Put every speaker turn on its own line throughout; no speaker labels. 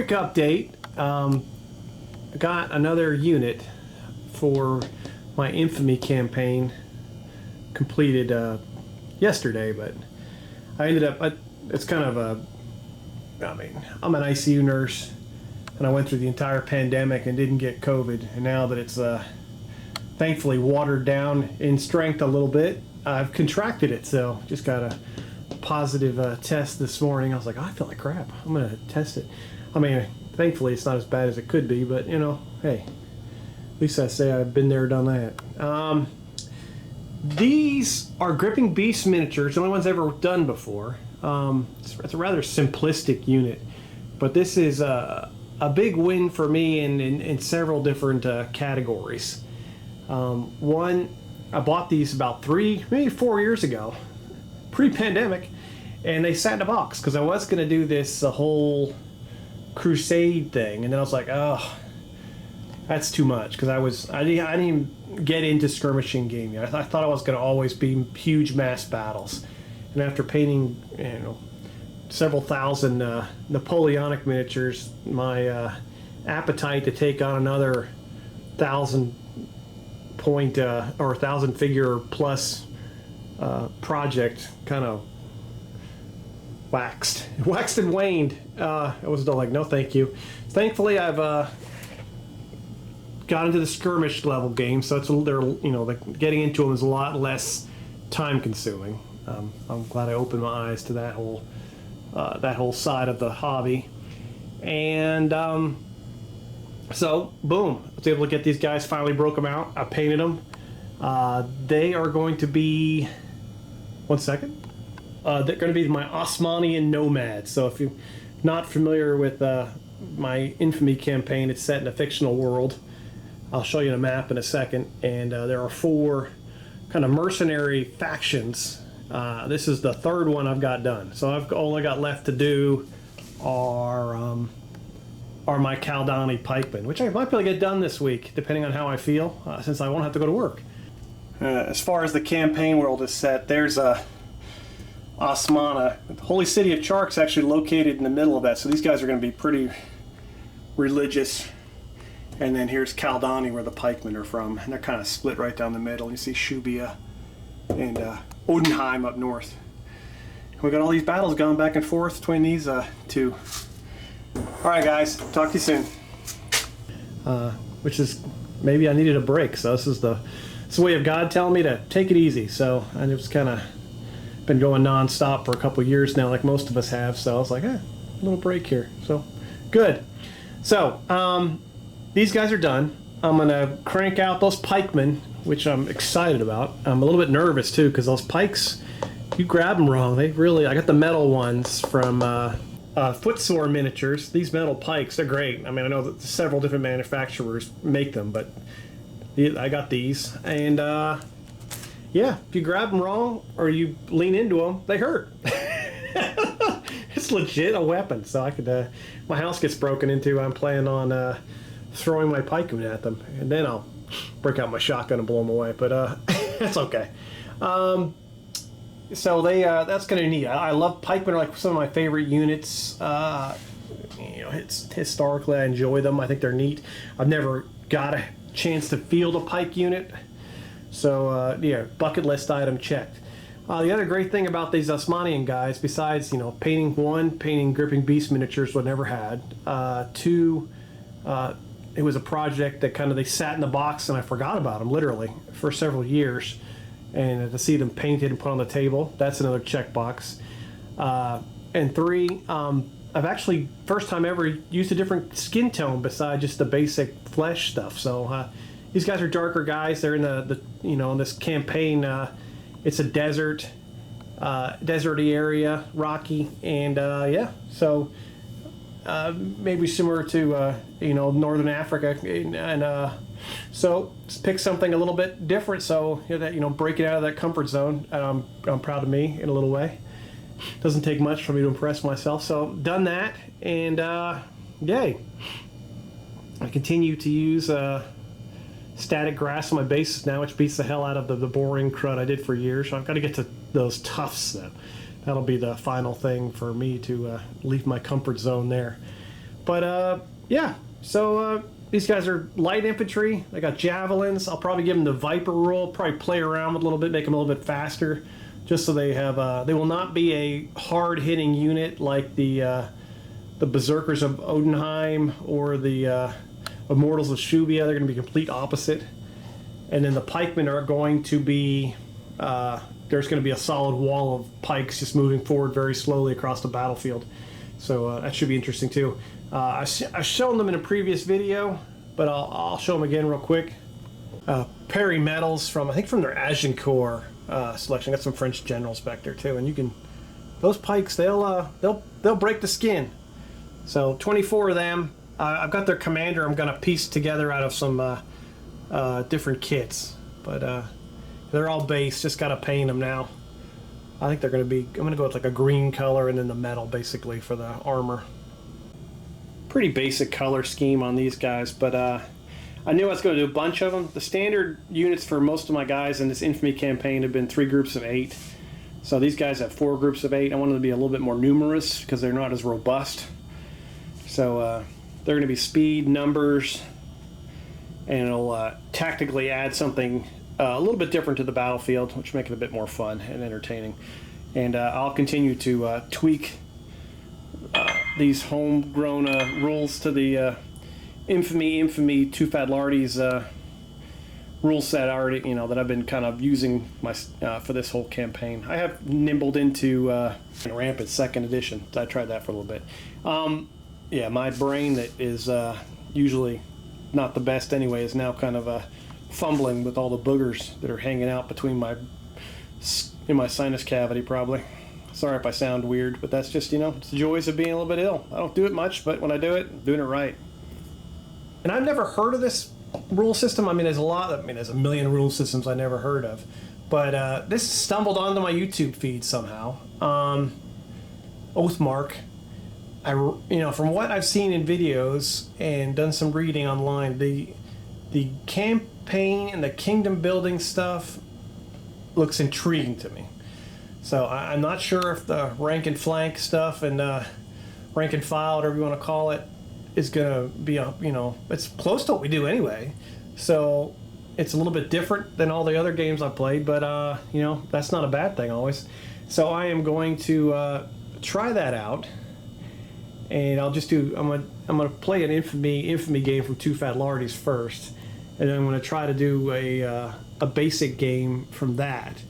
quick update. I got another unit for my Infamy campaign completed yesterday, but I ended up, it's kind of I mean, I'm an ICU nurse, and I went through the entire pandemic and didn't get COVID, and now that it's thankfully watered down in strength a little bit, I've contracted it, so just got a positive test this morning. I was like, oh, I feel like crap. I'm going to test it. I mean, thankfully it's not as bad as it could be, but, you know, hey, at least I say I've been there, done that. These are Gripping Beast miniatures, the only ones I've ever done before. It's a rather simplistic unit, but this is a big win for me in several different categories. One, I bought these about maybe 4 years ago, pre-pandemic, and they sat in a box because I was going to do this whole crusade thing, and then I was like, oh, that's too much, because I didn't even get into skirmishing game yet. I thought I was going to always be huge mass battles, and after painting, you know, several thousand Napoleonic miniatures, my appetite to take on another 1,000 point or 1,000 figure plus project kind of waxed and waned. I was like, no thank you. Thankfully I've got into the skirmish level game, so getting into them is a lot less time consuming. I'm glad I opened my eyes to that whole side of the hobby, and so boom, I was able to get these guys, finally broke them out. I painted them. They are going to be, one second, they're going to be my Osmanian nomads. So if you're not familiar with my Infamy campaign, it's set in a fictional world. I'll show you a map in a second, and there are 4 kind of mercenary factions. This is the 3rd one I've got done, so I've only got left to do are my Kaldani pikemen, which I might be able to get done this week, depending on how I feel, since I won't have to go to work. As far as the campaign world is set, there's Osmana. The holy city of Chark's actually located in the middle of that, so these guys are going to be pretty religious. And then here's Kaldani, where the pikemen are from, and they're kind of split right down the middle. You see Shubia and Odenheim up north. We got all these battles going back and forth between these two. Alright guys, talk to you soon. Which is, maybe I needed a break, so this is the way of God telling me to take it easy. So I just kind of been going non-stop for a couple years now, like most of us have, so I was like, a little break here. So, good. So, these guys are done. I'm going to crank out those pikemen, which I'm excited about. I'm a little bit nervous too, because those pikes, you grab them wrong, I got the metal ones from Footsore Miniatures. These metal pikes, they're great. I mean, I know that several different manufacturers make them, but I got these. And yeah, if you grab them wrong or you lean into them, they hurt. It's legit a weapon. So I could, my house gets broken into, I'm planning on throwing my pikemen at them, and then I'll break out my shotgun and blow them away. But that's okay. So that's kind of neat. I love pikemen, are like some of my favorite units. It's historically I enjoy them. I think they're neat. I've never got a chance to field a pike unit, so yeah, bucket list item checked. The other great thing about these Osmanian guys, besides painting Gripping Beast miniatures, what I never had. 2, it was a project that they sat in the box and I forgot about them literally for several years. And to see them painted and put on the table, that's another checkbox. And 3, I've actually, first time ever, used a different skin tone besides just the basic flesh stuff. So these guys are darker guys. They're in in this campaign. It's a deserty area, rocky, and yeah. So maybe similar to Northern Africa, and so pick something a little bit different, so break it out of that comfort zone. I'm proud of me in a little way. Doesn't take much for me to impress myself, so done that, and yay. I continue to use static grass on my bases now, which beats the hell out of the boring crud I did for years. So I've got to get to those tufts though. That'll be the final thing for me to leave my comfort zone there. But yeah, so these guys are light infantry. They got javelins. I'll probably give them the Viper rule. Probably play around with a little bit, make them a little bit faster, just so they have. They will not be a hard-hitting unit like the Berserkers of Odenheim or the Immortals of Shubia. They're going to be complete opposite. And then the pikemen are going to be. There's going to be a solid wall of pikes just moving forward very slowly across the battlefield. So that should be interesting too. I've shown them in a previous video, but I'll show them again real quick. Parry medals from, I think, from their Agincourt selection. Got some French generals back there too, and you can, those pikes, they'll break the skin. So 24 of them. I've got their commander. I'm going to piece together out of some different kits, but they're all base. Just got to paint them now. I think they're going to be. I'm going to go with like a green color and then the metal basically for the armor. Pretty basic color scheme on these guys, but I knew I was going to do a bunch of them. The standard units for most of my guys in this Infamy campaign have been 3 groups of 8. So these guys have 4 groups of 8. I wanted them to be a little bit more numerous because they're not as robust. So they're going to be speed, numbers, and it'll tactically add something a little bit different to the battlefield, which will make it a bit more fun and entertaining. And I'll continue to tweak these homegrown rules to the Infamy Too Fat Lardy's rule set already, that I've been kind of using for this whole campaign. I have nimbled into Rampant 2nd edition. I tried that for a little bit. Yeah, my brain that is usually not the best anyway is now kind of fumbling with all the boogers that are hanging out between in my sinus cavity probably. Sorry if I sound weird, but that's just, it's the joys of being a little bit ill. I don't do it much, but when I do it, I'm doing it right. And I've never heard of this rule system. I mean, there's a million rule systems I never heard of. But this stumbled onto my YouTube feed somehow. Oathmark. From what I've seen in videos and done some reading online, the campaign and the kingdom building stuff looks intriguing to me. So I'm not sure if the rank and flank stuff and rank and file, whatever you want to call it, is going to be it's close to what we do anyway. So it's a little bit different than all the other games I've played, but that's not a bad thing always. So I am going to try that out, and I'll just I'm gonna play an infamy game from Too Fat Lardy's first, and then I'm going to try to do a basic game from that.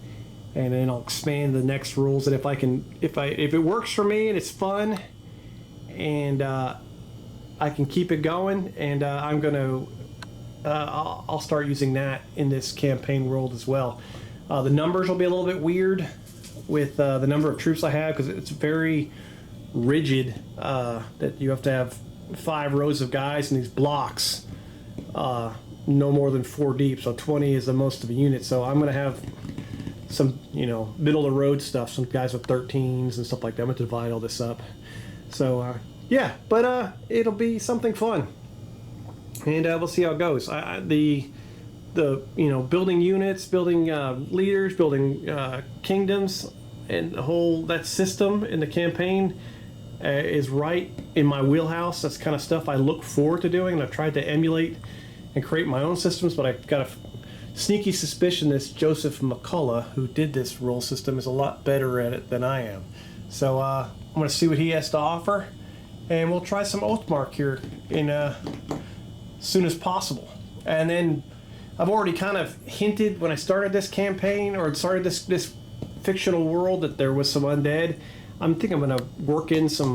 And then I'll expand the next rules, and if it works for me and it's fun, and I can keep it going, and I'll start using that in this campaign world as well. The numbers will be a little bit weird with the number of troops I have because it's very rigid that you have to have 5 rows of guys in these blocks, no more than 4 deep. So 20 is the most of a unit. So I'm going to have some, middle of the road stuff, some guys with 13s and stuff like that. I'm going to divide all this up. So, yeah, but it'll be something fun. And we'll see how it goes. The building units, building leaders, building kingdoms, and that system in the campaign is right in my wheelhouse. That's the kind of stuff I look forward to doing, and I've tried to emulate and create my own systems, but I've got a sneaky suspicion this Joseph McCullough, who did this rule system, is a lot better at it than I am. So I'm going to see what he has to offer, and we'll try some Oathmark here in as soon as possible. And then I've already kind of hinted when I started this campaign, or started this fictional world, that there was some undead. I'm thinking I'm going to work in some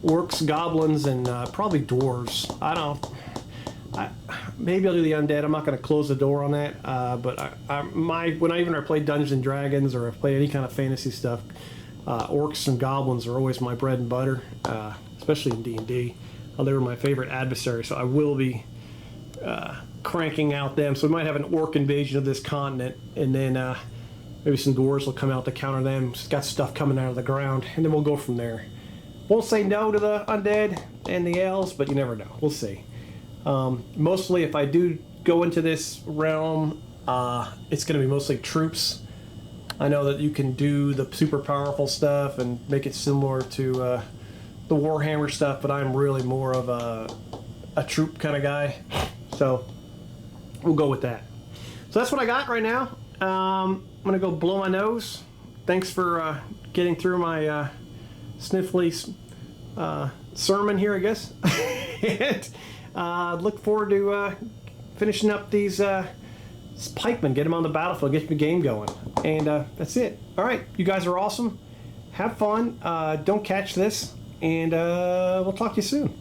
orcs, goblins, and probably dwarves. Maybe I'll do the undead. I'm not going to close the door on that. But when I play Dungeons and Dragons, or I play any kind of fantasy stuff, orcs and goblins are always my bread and butter, especially in D&D. They were my favorite adversary, so I will be cranking out them. So we might have an orc invasion of this continent, and then maybe some dwarves will come out to counter them. It's got stuff coming out of the ground, and then we'll go from there. Won't say no to the undead and the elves, but you never know. We'll see. Mostly, if I do go into this realm, it's going to be mostly troops. I know that you can do the super powerful stuff and make it similar to the Warhammer stuff, but I'm really more of a troop kind of guy. So we'll go with that. So that's what I got right now. I'm gonna go blow my nose. Thanks for getting through my sniffly sermon here, I guess. And look forward to finishing up these pikemen, get them on the battlefield, get the game going. And that's it. All right, you guys are awesome. Have fun. Don't catch this, and we'll talk to you soon.